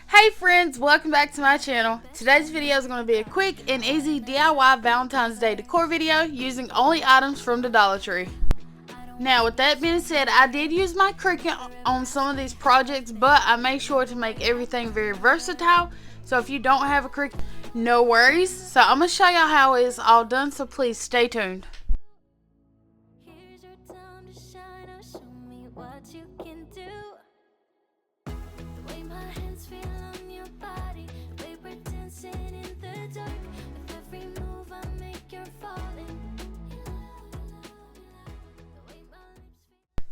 Hey friends, welcome back to my channel. Today's video is going to be a quick and easy DIY Valentine's Day decor video using only items from the Dollar Tree. Now with that being said, I did use my Cricut on some of these projects, but I made sure to make everything very versatile. So if you don't have a Cricut, no worries. So I'm going to show y'all how it's all done, so please stay tuned.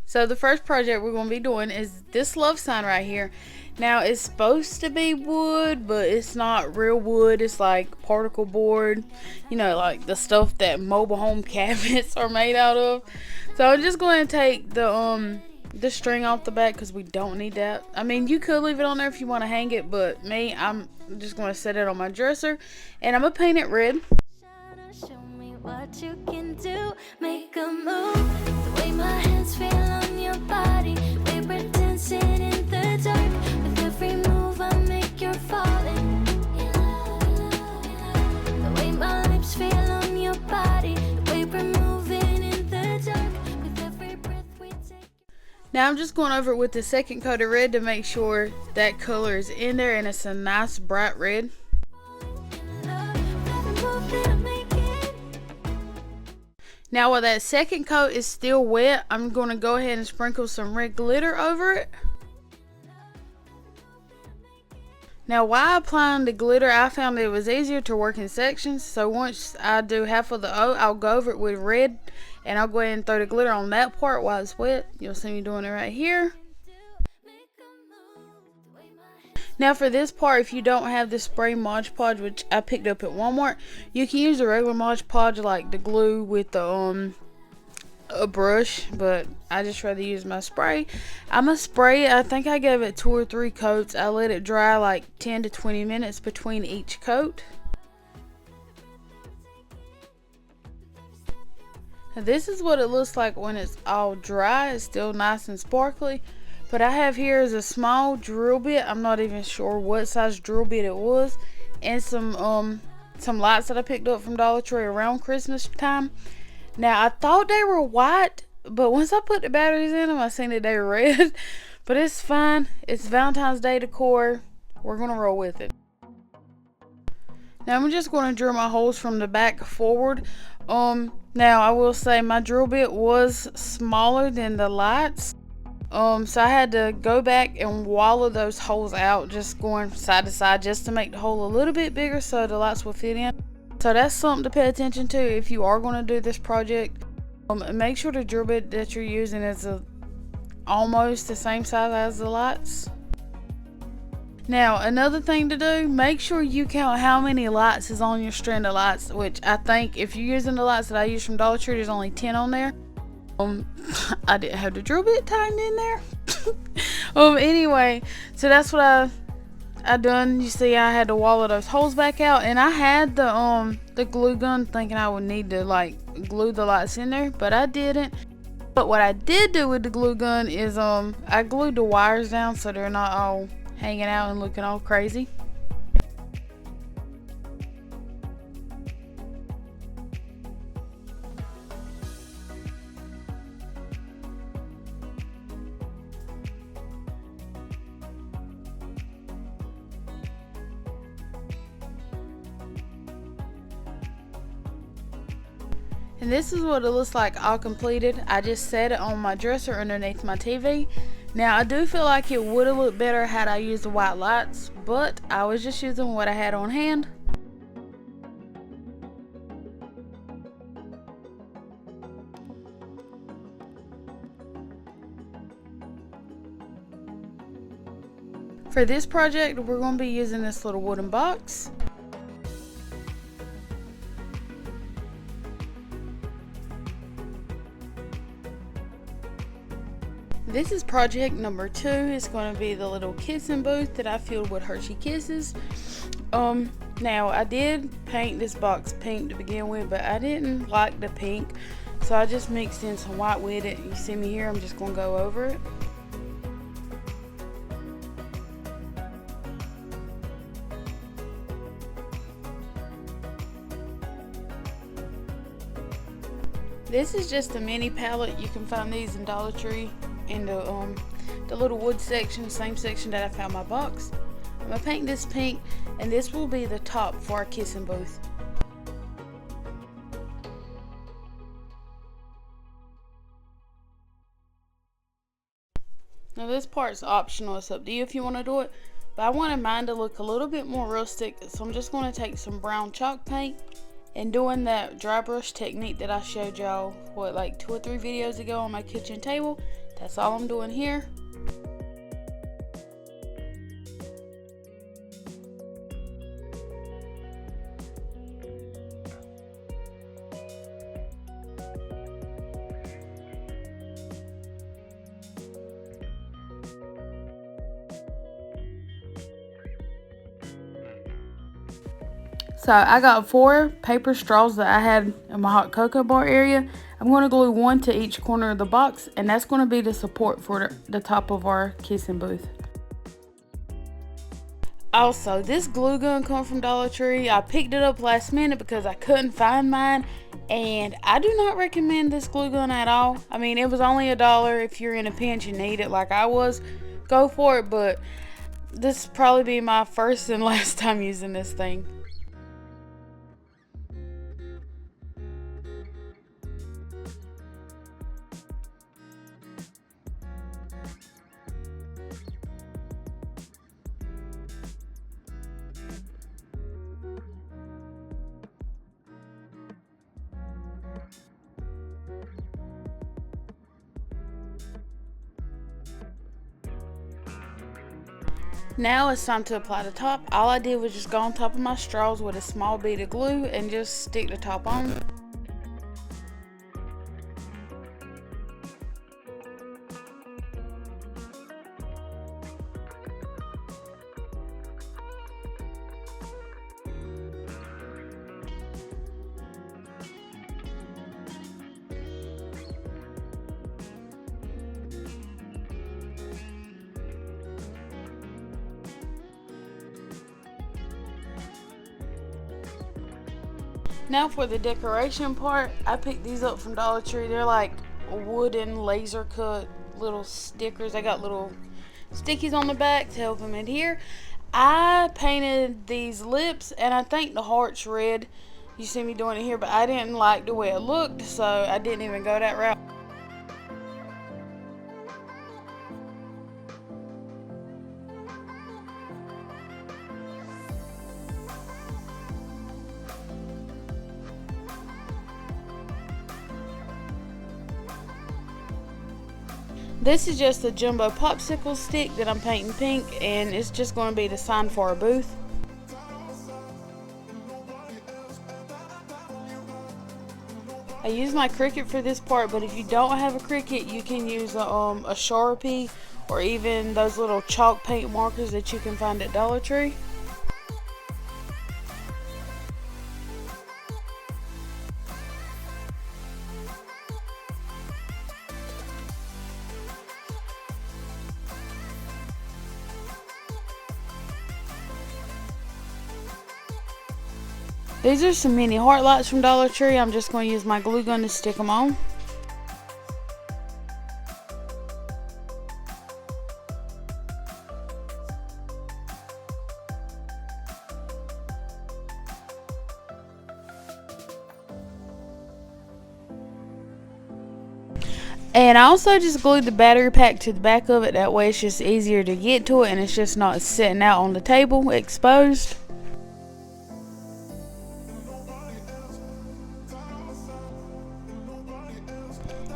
So the first project we're going to be doing is this love sign right here. Now it's supposed to be wood, but it's not real wood. It's like particle board, you know, like the stuff that mobile home cabinets are made out of. So I'm just going to take the string off the back because we don't need that. I mean, you could leave it on there if you want to hang it, but me, I'm just going to set it on my dresser and I'm going to paint it red. Show me what you can do, make a move, the way my hands feel on your body, we pretend sitting in the dark, with every move I make you're falling, the way my lips feel on your body, the way we're moving in the dark, with every breath we take. Now I'm just going over it with the second coat of red to make sure that color is in there and it's a nice bright red. Now while that second coat is still wet, I'm going to go ahead and sprinkle some red glitter over it. Now while applying the glitter, I found it was easier to work in sections. So once I do half of the O, I'll go over it with red and I'll go ahead and throw the glitter on that part while it's wet. You'll see me doing it right here. Now for this part, if you don't have the spray Mod Podge, which I picked up at Walmart, you can use the regular Mod Podge like the glue with the a brush, but I just rather use my spray. I'm gonna spray it. I think I gave it 2 or 3 coats. I let it dry like 10 to 20 minutes between each coat. Now this is what it looks like when it's all dry. It's still nice and sparkly. What I have here is a small drill bit. I'm not even sure what size drill bit it was, and some lights that I picked up from Dollar Tree around Christmas time. Now I thought they were white, but once I put the batteries in them, I seen that they were red. But it's fine. It's Valentine's Day decor. We're gonna roll with it. Now I'm just going to drill my holes from the back forward. Now I will say my drill bit was smaller than the lights. So I had to go back and wallow those holes out, just going side to side just to make the hole a little bit bigger so the lights will fit in. So that's something to pay attention to if you are going to do this project. Make sure the drill bit that you're using is almost the same size as the lights. Now another thing to do, make sure you count how many lights is on your strand of lights, which I think if you're using the lights that I use from Dollar Tree, there's only 10 on there. I didn't have the drill bit tightened in there. Anyway, so that's what I done. You see, I had to wallow those holes back out, and I had the glue gun thinking I would need to like glue the lights in there, but I didn't. But what I did do with the glue gun is I glued the wires down so they're not all hanging out and looking all crazy. And this is what it looks like all completed. I just set it on my dresser underneath my TV. Now I do feel like it would have looked better had I used the white lights, but I was just using what I had on hand. For this project, we're going to be using this little wooden box. This is project number 2. It's going to be the little kissing booth that I filled with Hershey Kisses. Now I did paint this box pink to begin with, but I didn't like the pink, so I just mixed in some white with it. You see me here, I'm just going to go over it. This is just a mini palette. You can find these in Dollar Tree in the little wood section, same section that I found my box. I'm gonna paint this pink, and this will be the top for our kissing booth. Now this part's optional, it's up to you if you want to do it, but I wanted mine to look a little bit more rustic, so I'm just going to take some brown chalk paint and doing that dry brush technique that I showed y'all, like 2 or 3 videos ago on my kitchen table. That's all I'm doing here. So I got 4 paper straws that I had in my hot cocoa bar area. I'm going to glue 1 to each corner of the box, and that's going to be the support for the top of our kissing booth. Also, this glue gun comes from Dollar Tree. I picked it up last minute because I couldn't find mine, and I do not recommend this glue gun at all. I mean, it was only $1. If you're in a pinch and need it like I was, go for it, but this will probably be my first and last time using this thing. Now it's time to apply the top. All I did was just go on top of my straws with a small bead of glue and just stick the top on. Now for the decoration part, I picked these up from Dollar Tree. They're like wooden laser cut little stickers. They got little stickies on the back to help them adhere. I painted these lips, and I think the heart's red. You see me doing it here, but I didn't like the way it looked, so I didn't even go that route. This is just a jumbo popsicle stick that I'm painting pink, and it's just going to be the sign for our booth. I use my Cricut for this part, but if you don't have a Cricut, you can use a Sharpie or even those little chalk paint markers that you can find at Dollar Tree. These are some mini heart lights from Dollar Tree. I'm just going to use my glue gun to stick them on. And I also just glued the battery pack to the back of it. That way it's just easier to get to it, and it's just not sitting out on the table exposed.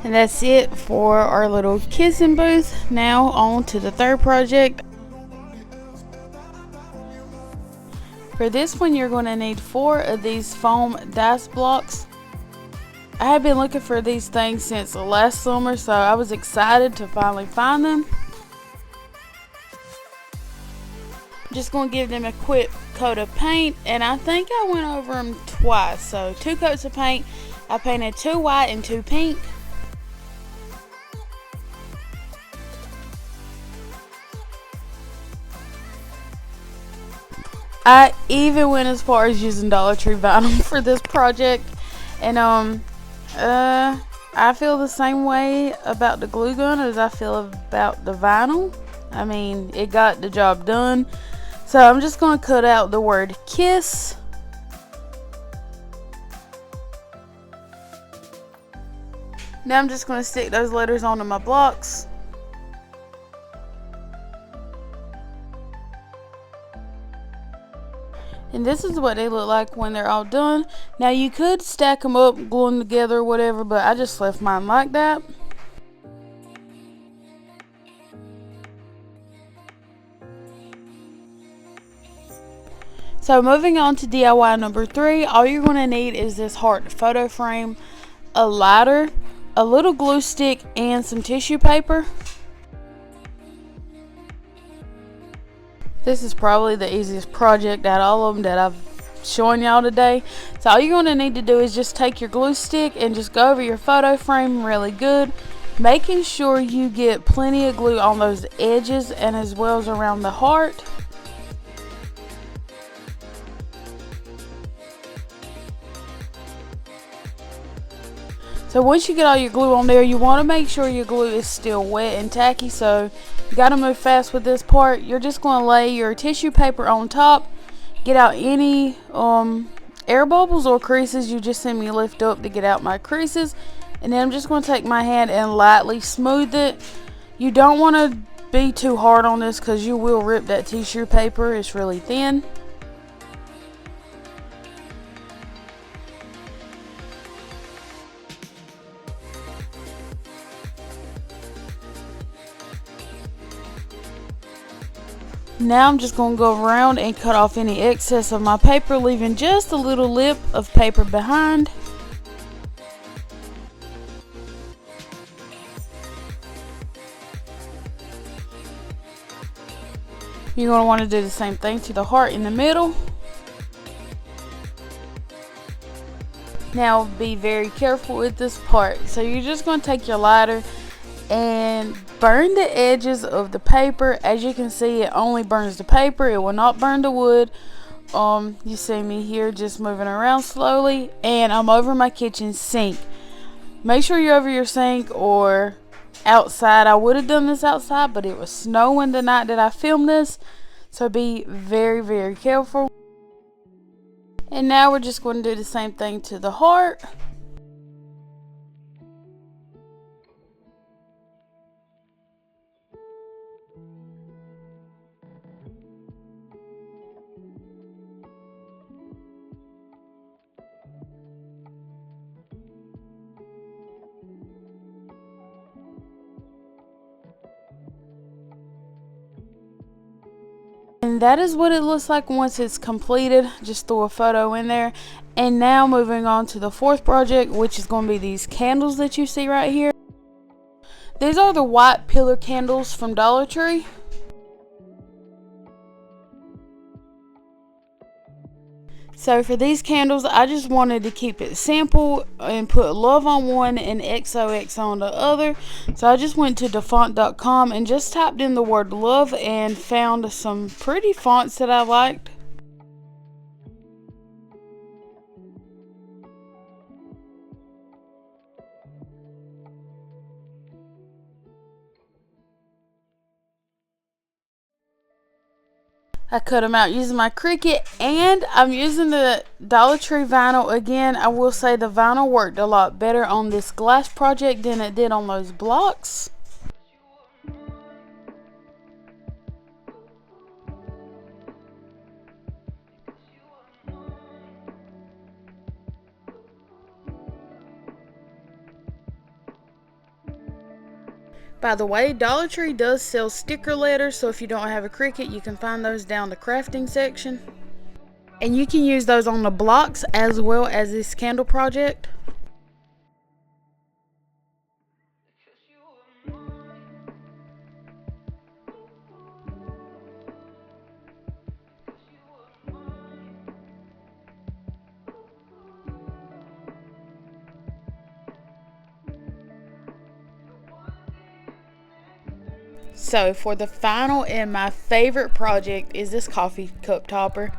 And that's it for our little kissing booth. Now on to the third project. For this one, you're going to need 4 of these foam dice blocks. I have been looking for these things since last summer, so I was excited to finally find them. I'm just going to give them a quick coat of paint, and I think I went over them twice. So 2 coats of paint. I painted 2 white and 2 pink. I even went as far as using Dollar Tree vinyl for this project, and I feel the same way about the glue gun as I feel about the vinyl. I mean, it got the job done. So I'm just going to cut out the word kiss. Now I'm just going to stick those letters onto my blocks. And this is what they look like when they're all done. Now you could stack them up, glue them together, whatever, but I just left mine like that. So moving on to DIY number 3, all you're going to need is this heart photo frame, a lighter, a little glue stick, and some tissue paper. This is probably the easiest project out of all of them that I've shown y'all today. So all you're going to need to do is just take your glue stick and just go over your photo frame really good, making sure you get plenty of glue on those edges and as well as around the heart. So once you get all your glue on there, you want to make sure your glue is still wet and tacky, so you got to move fast with this part. You're just going to lay your tissue paper on top, get out any air bubbles or creases you just seen me lift up to get out my creases, and then I'm just going to take my hand and lightly smooth it. You don't want to be too hard on this because you will rip that tissue paper. It's really thin. Now I'm just going to go around and cut off any excess of my paper, leaving just a little lip of paper behind. You're going to want to do the same thing to the heart in the middle. Now be very careful with this part. So you're just going to take your lighter and burn the edges of the paper. As you can see, it only burns the paper, it will not burn the wood. You see me here just moving around slowly, and I'm over my kitchen sink. Make sure you're over your sink or outside. I would have done this outside, but it was snowing the night that I filmed this, so be very, very careful. And now we're just going to do the same thing to the heart. And that is what it looks like once it's completed. Just throw a photo in there. And now moving on to the 4th project, which is going to be these candles that you see right here. These are the white pillar candles from Dollar Tree. So for these candles, I just wanted to keep it simple and put love on one and XOX on the other. So I just went to dafont.com and just typed in the word love and found some pretty fonts that I liked. I cut them out using my Cricut, and I'm using the Dollar Tree vinyl again. I will say the vinyl worked a lot better on this glass project than it did on those blocks. By the way, Dollar Tree does sell sticker letters, so if you don't have a Cricut, you can find those down the crafting section. And you can use those on the blocks as well as this candle project. So for the final and my favorite project is this coffee cup topper.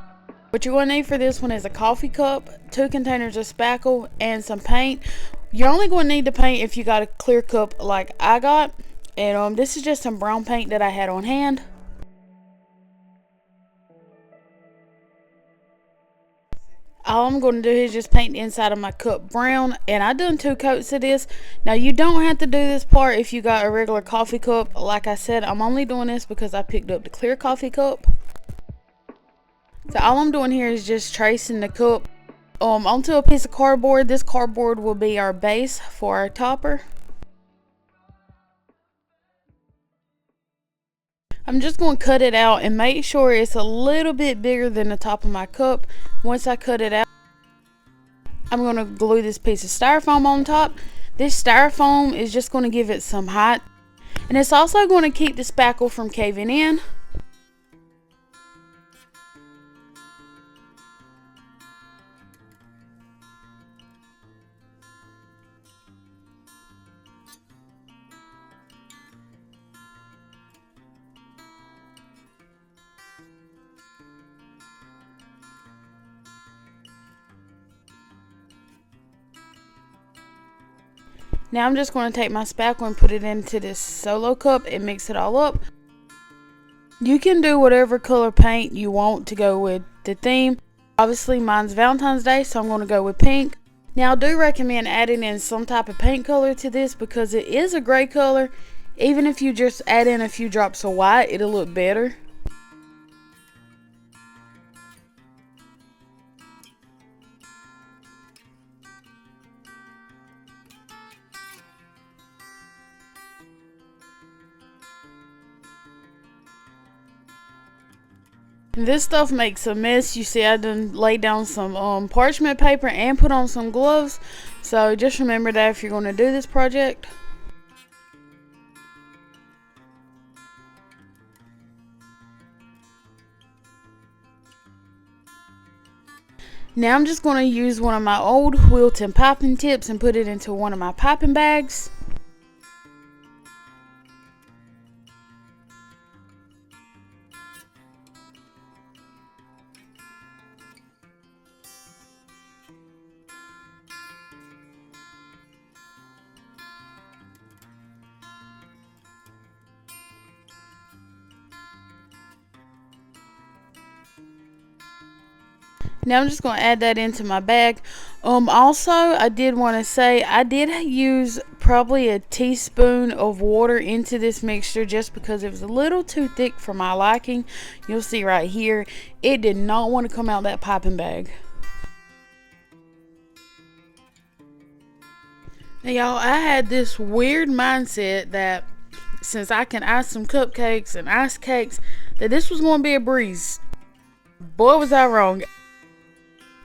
What you're going to need for this one is a coffee cup, 2 containers of spackle, and some paint. You're only going to need to paint if you got a clear cup like I got. And this is just some brown paint that I had on hand. All I'm going to do is just paint the inside of my cup brown. And I done 2 coats of this. Now you don't have to do this part if you got a regular coffee cup. Like I said, I'm only doing this because I picked up the clear coffee cup. So all I'm doing here is just tracing the cup onto a piece of cardboard. This cardboard will be our base for our topper. I'm just going to cut it out and make sure it's a little bit bigger than the top of my cup. Once I cut it out, I'm going to glue this piece of styrofoam on top. This styrofoam is just going to give it some height. And it's also going to keep the spackle from caving in. Now I'm just going to take my spackle and put it into this solo cup and mix it all up. You can do whatever color paint you want to go with the theme. Obviously mine's Valentine's Day, so I'm going to go with pink. Now I do recommend adding in some type of paint color to this because it is a gray color. Even if you just add in a few drops of white, it'll look better. This stuff makes a mess. You see I done laid down some parchment paper and put on some gloves. So just remember that if you're going to do this project. Now I'm just going to use one of my old Wilton piping tips and put it into one of my piping bags. Now I'm just going to add that into my bag. Also, I did want to say I did use probably a teaspoon of water into this mixture just because it was a little too thick for my liking. You'll see right here, it did not want to come out that piping bag. Now y'all, I had this weird mindset that since I can ice some cupcakes and ice cakes, that this was going to be a breeze. Boy, was I wrong.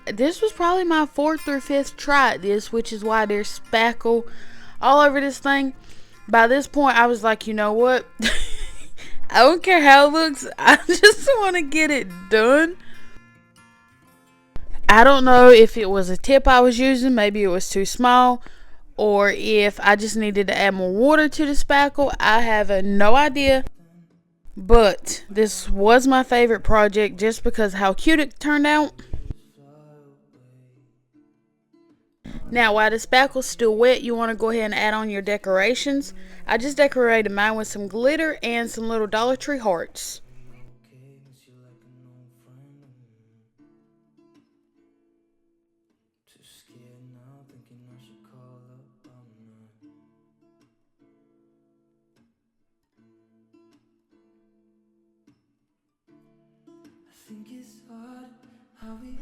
This was probably my 4th or 5th try at this, which is why there's spackle all over this thing. By this point, I was like, you know what? I don't care how it looks. I just want to get it done. I don't know if it was a tip I was using. Maybe it was too small. Or if I just needed to add more water to the spackle. I have no idea. But this was my favorite project just because how cute it turned out. Now while the spackle's still wet, you want to go ahead and add on your decorations. I just decorated mine with some glitter and some little Dollar Tree hearts.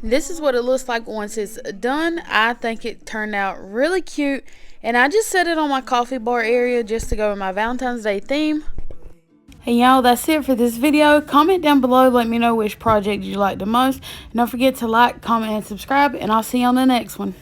This is what it looks like once it's done. I think it turned out really cute. And I just set it on my coffee bar area just to go with my Valentine's Day theme. Hey y'all, that's it for this video. Comment down below. Let me know which project you like the most. And don't forget to like, comment, and subscribe. And I'll see you on the next one.